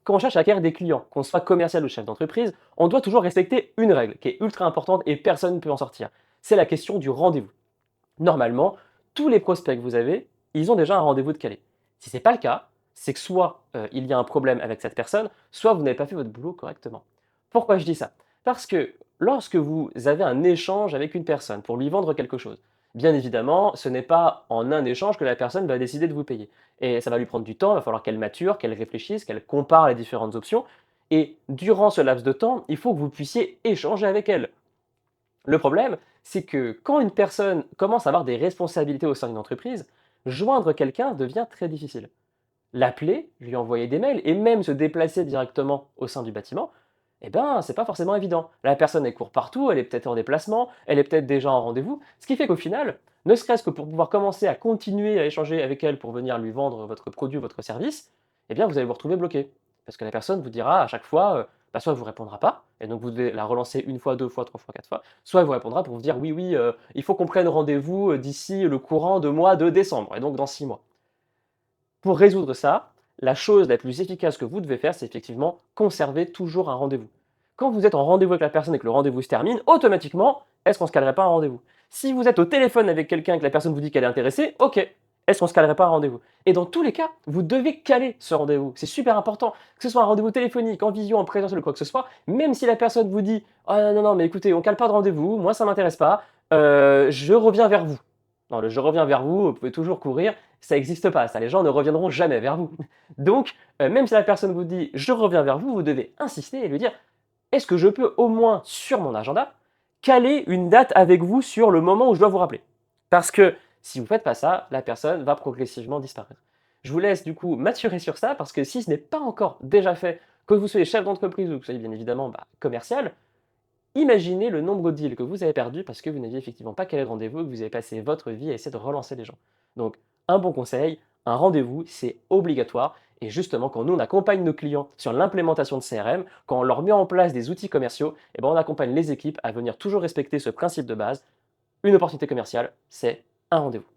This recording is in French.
Quand on cherche à acquérir des clients, qu'on soit commercial ou chef d'entreprise, on doit toujours respecter une règle qui est ultra importante et personne ne peut en sortir. C'est la question du rendez-vous. Normalement, tous les prospects que vous avez, ils ont déjà un rendez-vous de calé. Si ce n'est pas le cas, c'est que soit il y a un problème avec cette personne, soit vous n'avez pas fait votre boulot correctement. Pourquoi je dis ça? Parce que lorsque vous avez un échange avec une personne pour lui vendre quelque chose, bien évidemment, ce n'est pas en un échange que la personne va décider de vous payer. Et ça va lui prendre du temps, il va falloir qu'elle mature, qu'elle réfléchisse, qu'elle compare les différentes options. Et durant ce laps de temps, il faut que vous puissiez échanger avec elle. Le problème, c'est que quand une personne commence à avoir des responsabilités au sein d'une entreprise, joindre quelqu'un devient très difficile. L'appeler, lui envoyer des mails et même se déplacer directement au sein du bâtiment, eh ben, c'est pas forcément évident. La personne, elle court partout, elle est peut-être en déplacement, elle est peut-être déjà en rendez-vous, ce qui fait qu'au final, ne serait-ce que pour pouvoir commencer à continuer à échanger avec elle pour venir lui vendre votre produit ou votre service, eh bien, vous allez vous retrouver bloqué. Parce que la personne vous dira à chaque fois, bah, soit elle vous répondra pas, et donc vous devez la relancer une fois, deux fois, trois fois, quatre fois, soit elle vous répondra pour vous dire oui, oui, il faut qu'on prenne rendez-vous d'ici le courant de mois de décembre, et donc dans 6 mois. Pour résoudre ça, la chose la plus efficace que vous devez faire, c'est effectivement conserver toujours un rendez-vous. Quand vous êtes en rendez-vous avec la personne et que le rendez-vous se termine, automatiquement, est-ce qu'on ne se calerait pas un rendez-vous? Si vous êtes au téléphone avec quelqu'un et que la personne vous dit qu'elle est intéressée, ok, est-ce qu'on ne se calerait pas un rendez-vous? Et dans tous les cas, vous devez caler ce rendez-vous. C'est super important. Que ce soit un rendez-vous téléphonique, en visio, en présentiel ou quoi que ce soit, même si la personne vous dit oh non, non, non, mais écoutez, on ne cale pas de rendez-vous, moi ça ne m'intéresse pas, je reviens vers vous. Non, le je reviens vers vous, vous pouvez toujours courir, ça n'existe pas, ça, les gens ne reviendront jamais vers vous. Donc, même si la personne vous dit je reviens vers vous, vous devez insister et lui dire est-ce que je peux au moins sur mon agenda caler une date avec vous sur le moment où je dois vous rappeler? Parce que si vous ne faites pas ça, la personne va progressivement disparaître. Je vous laisse du coup maturer sur ça parce que si ce n'est pas encore déjà fait, que vous soyez chef d'entreprise ou que vous soyez bien évidemment commercial, imaginez le nombre de deals que vous avez perdus parce que vous n'aviez effectivement pas calé de rendez-vous et que vous avez passé votre vie à essayer de relancer les gens. Donc, un bon conseil, un rendez-vous, c'est obligatoire. Et justement, quand nous, on accompagne nos clients sur l'implémentation de CRM, quand on leur met en place des outils commerciaux, eh ben, on accompagne les équipes à venir toujours respecter ce principe de base. Une opportunité commerciale, c'est un rendez-vous.